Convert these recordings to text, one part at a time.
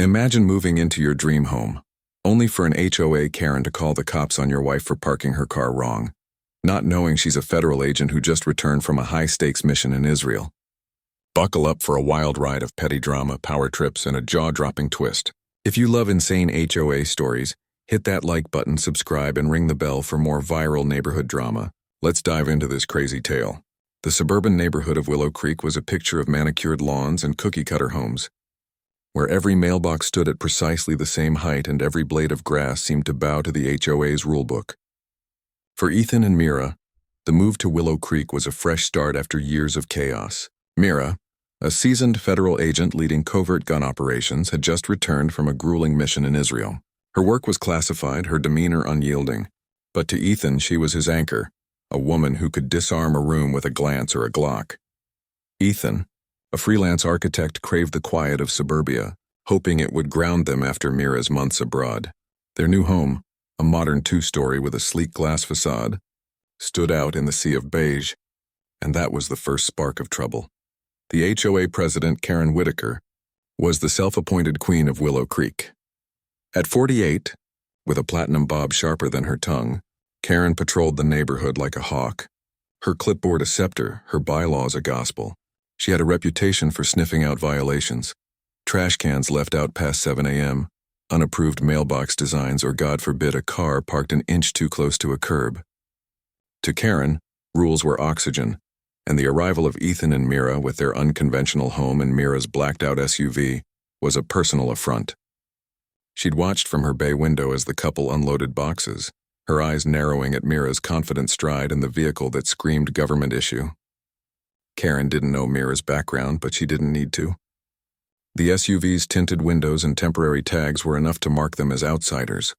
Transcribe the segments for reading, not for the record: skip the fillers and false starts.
Imagine moving into your dream home, only for an HOA Karen to call the cops on your wife for parking her car wrong, not knowing she's a federal agent who just returned from a high-stakes mission in Israel. Buckle up for a wild ride of petty drama, power trips, and a jaw-dropping twist. If you love insane HOA stories, hit that like button, subscribe, and ring the bell for more viral neighborhood drama. Let's dive into this crazy tale. The suburban neighborhood of Willow Creek was a picture of manicured lawns and cookie-cutter homes, where every mailbox stood at precisely the same height and every blade of grass seemed to bow to the HOA's rulebook. For Ethan and Mira, the move to Willow Creek was a fresh start after years of chaos. Mira, a seasoned federal agent leading covert gun operations, had just returned from a grueling mission in Israel. Her work was classified, her demeanor unyielding, but to Ethan she was his anchor, a woman who could disarm a room with a glance or a Glock. Ethan, a freelance architect, craved the quiet of suburbia, hoping it would ground them after Mira's months abroad. Their new home, a modern two-story with a sleek glass facade, stood out in the sea of beige, and that was the first spark of trouble. The HOA president, Karen Whitaker, was the self-appointed queen of Willow Creek. At 48, with a platinum bob sharper than her tongue, Karen patrolled the neighborhood like a hawk. Her clipboard a scepter, her bylaws a gospel. She had a reputation for sniffing out violations. Trash cans left out past 7 a.m., unapproved mailbox designs, or God forbid a car parked an inch too close to a curb. To Karen, rules were oxygen, and the arrival of Ethan and Mira with their unconventional home and Mira's blacked-out SUV was a personal affront. She'd watched from her bay window as the couple unloaded boxes, her eyes narrowing at Mira's confident stride in the vehicle that screamed government issue. Karen didn't know Mira's background, but she didn't need to. The SUV's tinted windows and temporary tags were enough to mark them as outsiders.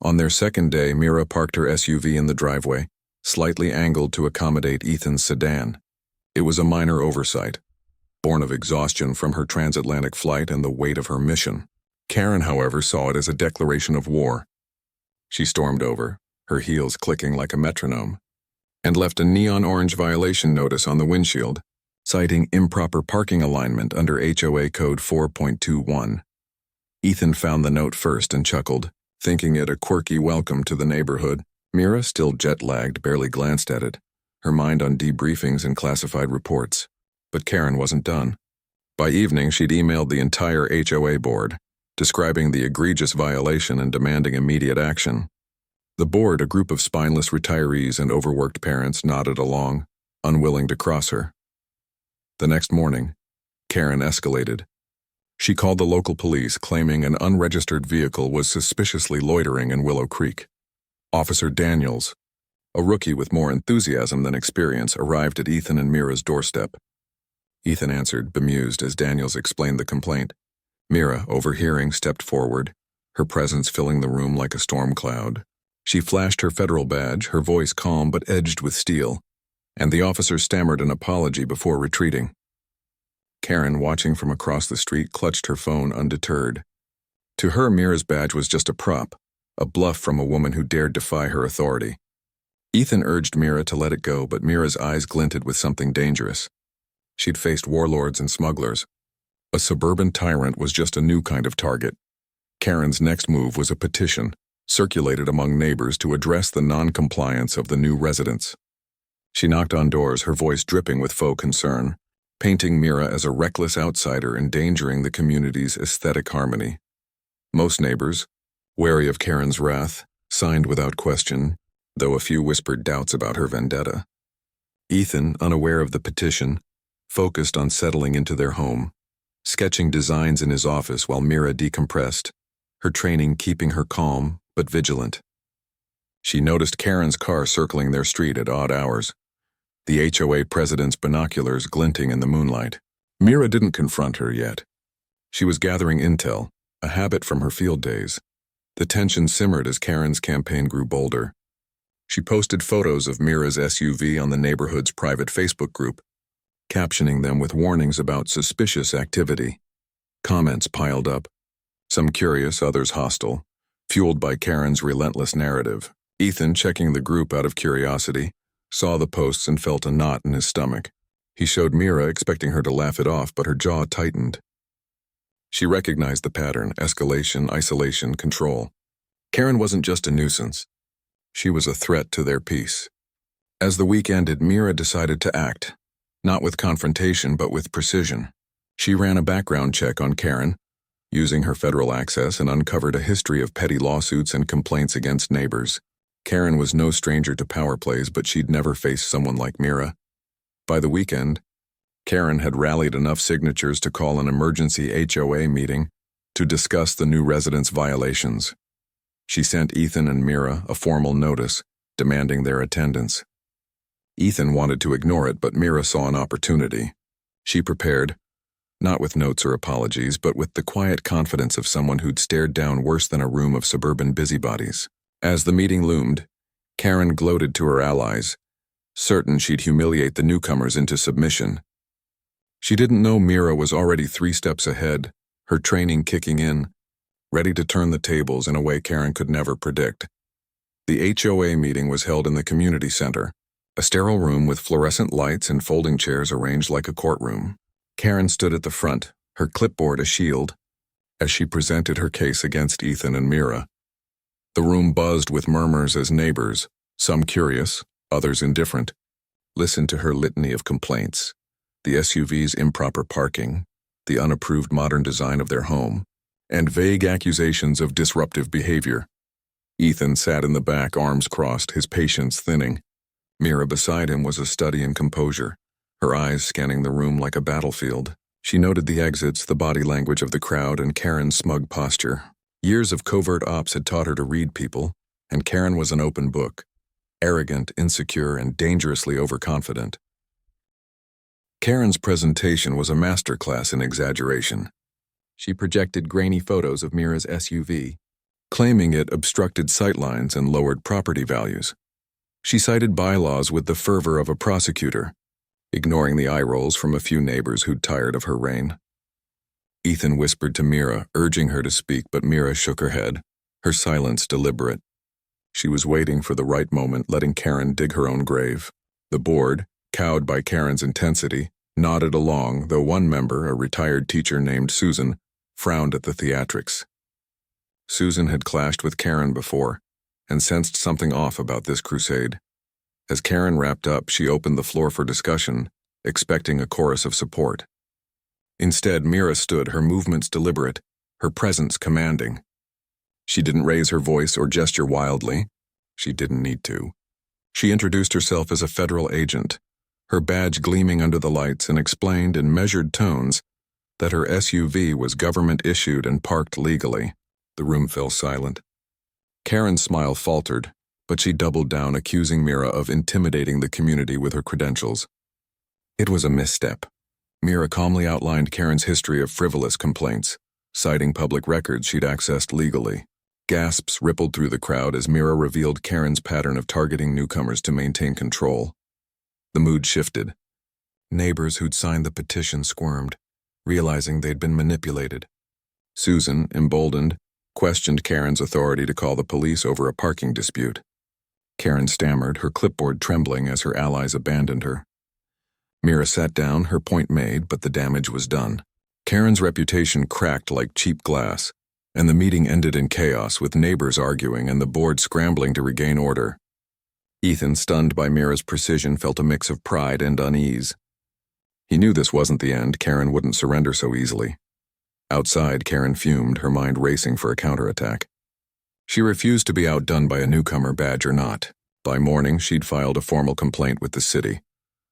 On their second day, Mira parked her SUV in the driveway, slightly angled to accommodate Ethan's sedan. It was a minor oversight, born of exhaustion from her transatlantic flight and the weight of her mission. Karen, however, saw it as a declaration of war. She stormed over, her heels clicking like a metronome, and left a neon orange violation notice on the windshield, citing improper parking alignment under HOA Code 4.21. Ethan found the note first and chuckled, thinking it a quirky welcome to the neighborhood. Mira, still jet-lagged, barely glanced at it, her mind on debriefings and classified reports. But Karen wasn't done. By evening, she'd emailed the entire HOA board, describing the egregious violation and demanding immediate action. The board, a group of spineless retirees and overworked parents, nodded along, unwilling to cross her. The next morning, Karen escalated. She called the local police, claiming an unregistered vehicle was suspiciously loitering in Willow Creek. Officer Daniels, a rookie with more enthusiasm than experience, arrived at Ethan and Mira's doorstep. Ethan answered, bemused, as Daniels explained the complaint. Mira, overhearing, stepped forward, her presence filling the room like a storm cloud. She flashed her federal badge, her voice calm but edged with steel, and the officer stammered an apology before retreating. Karen, watching from across the street, clutched her phone undeterred. To her, Mira's badge was just a prop, a bluff from a woman who dared defy her authority. Ethan urged Mira to let it go, but Mira's eyes glinted with something dangerous. She'd faced warlords and smugglers. A suburban tyrant was just a new kind of target. Karen's next move was a petition, circulated among neighbors to address the non-compliance of the new residents. She knocked on doors, her voice dripping with faux concern, painting Mira as a reckless outsider endangering the community's aesthetic harmony. Most neighbors, wary of Karen's wrath, signed without question, though a few whispered doubts about her vendetta. Ethan, unaware of the petition, focused on settling into their home, sketching designs in his office while Mira decompressed, her training keeping her calm but vigilant. She noticed Karen's car circling their street at odd hours, the HOA president's binoculars glinting in the moonlight. Mira didn't confront her yet. She was gathering intel, a habit from her field days. The tension simmered as Karen's campaign grew bolder. She posted photos of Mira's SUV on the neighborhood's private Facebook group, captioning them with warnings about suspicious activity. Comments piled up, some curious, others hostile, fueled by Karen's relentless narrative. Ethan, checking the group out of curiosity, saw the posts and felt a knot in his stomach. He showed Mira, expecting her to laugh it off, but her jaw tightened. She recognized the pattern: escalation, isolation, control. Karen wasn't just a nuisance. She was a threat to their peace. As the week ended, Mira decided to act, not with confrontation but with precision. She ran a background check on Karen, using her federal access, and uncovered a history of petty lawsuits and complaints against neighbors. Karen was no stranger to power plays, but she'd never faced someone like Mira. By the weekend, Karen had rallied enough signatures to call an emergency HOA meeting to discuss the new residents' violations. She sent Ethan and Mira a formal notice demanding their attendance. Ethan wanted to ignore it, but Mira saw an opportunity. She prepared, not with notes or apologies, but with the quiet confidence of someone who'd stared down worse than a room of suburban busybodies. As the meeting loomed, Karen gloated to her allies, certain she'd humiliate the newcomers into submission. She didn't know Mira was already 3 steps ahead, her training kicking in, ready to turn the tables in a way Karen could never predict. The HOA meeting was held in the community center, a sterile room with fluorescent lights and folding chairs arranged like a courtroom. Karen stood at the front, her clipboard a shield, as she presented her case against Ethan and Mira. The room buzzed with murmurs as neighbors, some curious, others indifferent, listened to her litany of complaints: the SUV's improper parking, the unapproved modern design of their home, and vague accusations of disruptive behavior. Ethan sat in the back, arms crossed, his patience thinning. Mira beside him was a study in composure, her eyes scanning the room like a battlefield. She noted the exits, the body language of the crowd, and Karen's smug posture. Years of covert ops had taught her to read people, and Karen was an open book, arrogant, insecure, and dangerously overconfident. Karen's presentation was a masterclass in exaggeration. She projected grainy photos of Mira's SUV, claiming it obstructed sightlines and lowered property values. She cited bylaws with the fervor of a prosecutor, ignoring the eye rolls from a few neighbors who'd tired of her reign. Ethan whispered to Mira, urging her to speak, but Mira shook her head, her silence deliberate. She was waiting for the right moment, letting Karen dig her own grave. The board, cowed by Karen's intensity, nodded along, though one member, a retired teacher named Susan, frowned at the theatrics. Susan had clashed with Karen before, and sensed something off about this crusade. As Karen wrapped up, she opened the floor for discussion, expecting a chorus of support. Instead, Mira stood, her movements deliberate, her presence commanding. She didn't raise her voice or gesture wildly. She didn't need to. She introduced herself as a federal agent, her badge gleaming under the lights, and explained in measured tones that her SUV was government-issued and parked legally. The room fell silent. Karen's smile faltered, but she doubled down, accusing Mira of intimidating the community with her credentials. It was a misstep. Mira calmly outlined Karen's history of frivolous complaints, citing public records she'd accessed legally. Gasps rippled through the crowd as Mira revealed Karen's pattern of targeting newcomers to maintain control. The mood shifted. Neighbors who'd signed the petition squirmed, realizing they'd been manipulated. Susan, emboldened, questioned Karen's authority to call the police over a parking dispute. Karen stammered, her clipboard trembling as her allies abandoned her. Mira sat down, her point made, but the damage was done. Karen's reputation cracked like cheap glass, and the meeting ended in chaos, with neighbors arguing and the board scrambling to regain order. Ethan, stunned by Mira's precision, felt a mix of pride and unease. He knew this wasn't the end. Karen wouldn't surrender so easily. Outside, Karen fumed, her mind racing for a counterattack. She refused to be outdone by a newcomer, badge or not. By morning, she'd filed a formal complaint with the city,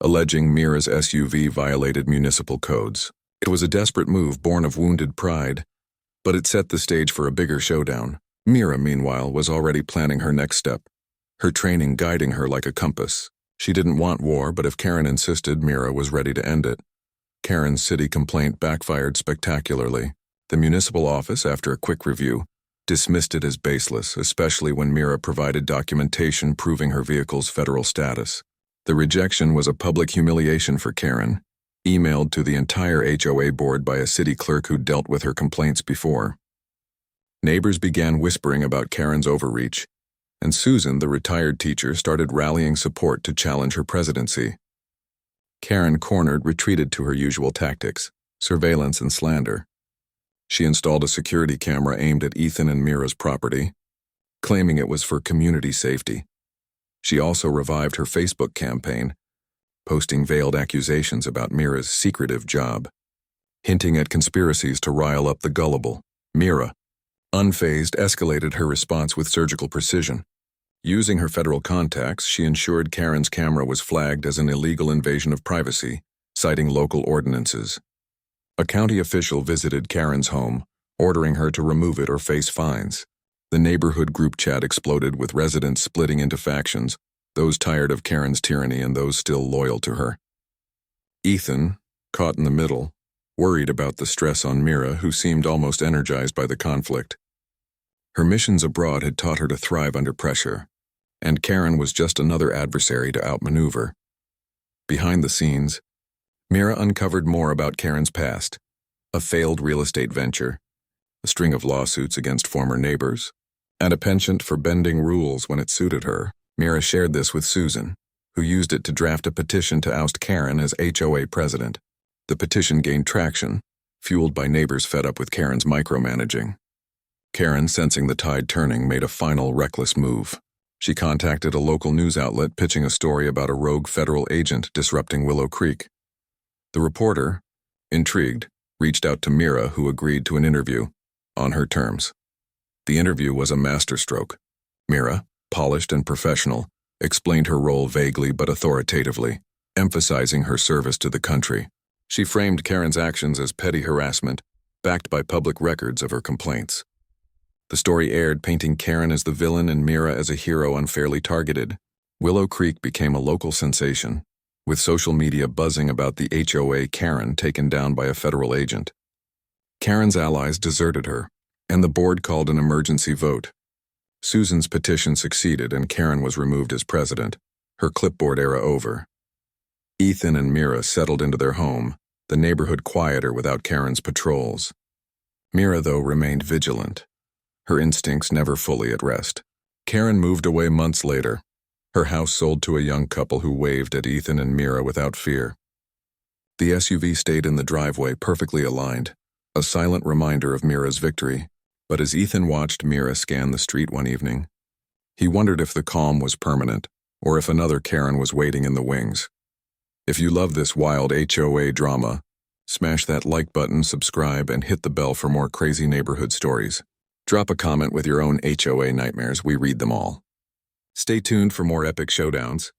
alleging Mira's SUV violated municipal codes. It was a desperate move born of wounded pride, but it set the stage for a bigger showdown. Mira, meanwhile, was already planning her next step, her training guiding her like a compass. She didn't want war, but if Karen insisted, Mira was ready to end it. Karen's city complaint backfired spectacularly. The municipal office, after a quick review, dismissed it as baseless, especially when Mira provided documentation proving her vehicle's federal status. The rejection was a public humiliation for Karen, emailed to the entire HOA board by a city clerk who'd dealt with her complaints before. Neighbors began whispering about Karen's overreach, and Susan, the retired teacher, started rallying support to challenge her presidency. Karen, cornered, retreated to her usual tactics: surveillance and slander. She installed a security camera aimed at Ethan and Mira's property, claiming it was for community safety. She also revived her Facebook campaign, posting veiled accusations about Mira's secretive job, hinting at conspiracies to rile up the gullible. Mira, unfazed, escalated her response with surgical precision. Using her federal contacts, she ensured Karen's camera was flagged as an illegal invasion of privacy, citing local ordinances. A county official visited Karen's home, ordering her to remove it or face fines. The neighborhood group chat exploded with residents splitting into factions, those tired of Karen's tyranny and those still loyal to her. Ethan, caught in the middle, worried about the stress on Mira, who seemed almost energized by the conflict. Her missions abroad had taught her to thrive under pressure, and Karen was just another adversary to outmaneuver. Behind the scenes, Mira uncovered more about Karen's past: a failed real estate venture, a string of lawsuits against former neighbors, and a penchant for bending rules when it suited her. Mira shared this with Susan, who used it to draft a petition to oust Karen as HOA president. The petition gained traction, fueled by neighbors fed up with Karen's micromanaging. Karen, sensing the tide turning, made a final reckless move. She contacted a local news outlet pitching a story about a rogue federal agent disrupting Willow Creek. The reporter, intrigued, reached out to Mira, who agreed to an interview, on her terms. The interview was a masterstroke. Mira, polished and professional, explained her role vaguely but authoritatively, emphasizing her service to the country. She framed Karen's actions as petty harassment, backed by public records of her complaints. The story aired, painting Karen as the villain and Mira as a hero unfairly targeted. Willow Creek became a local sensation, with social media buzzing about the HOA Karen taken down by a federal agent. Karen's allies deserted her, and the board called an emergency vote. Susan's petition succeeded and Karen was removed as president, her clipboard era over. Ethan and Mira settled into their home, the neighborhood quieter without Karen's patrols. Mira, though, remained vigilant, her instincts never fully at rest. Karen moved away months later, her house sold to a young couple who waved at Ethan and Mira without fear. The SUV stayed in the driveway, perfectly aligned, a silent reminder of Mira's victory. But as Ethan watched Mira scan the street one evening, he wondered if the calm was permanent, or if another Karen was waiting in the wings. If you love this wild HOA drama, smash that like button, subscribe, and hit the bell for more crazy neighborhood stories. Drop a comment with your own HOA nightmares, we read them all. Stay tuned for more epic showdowns.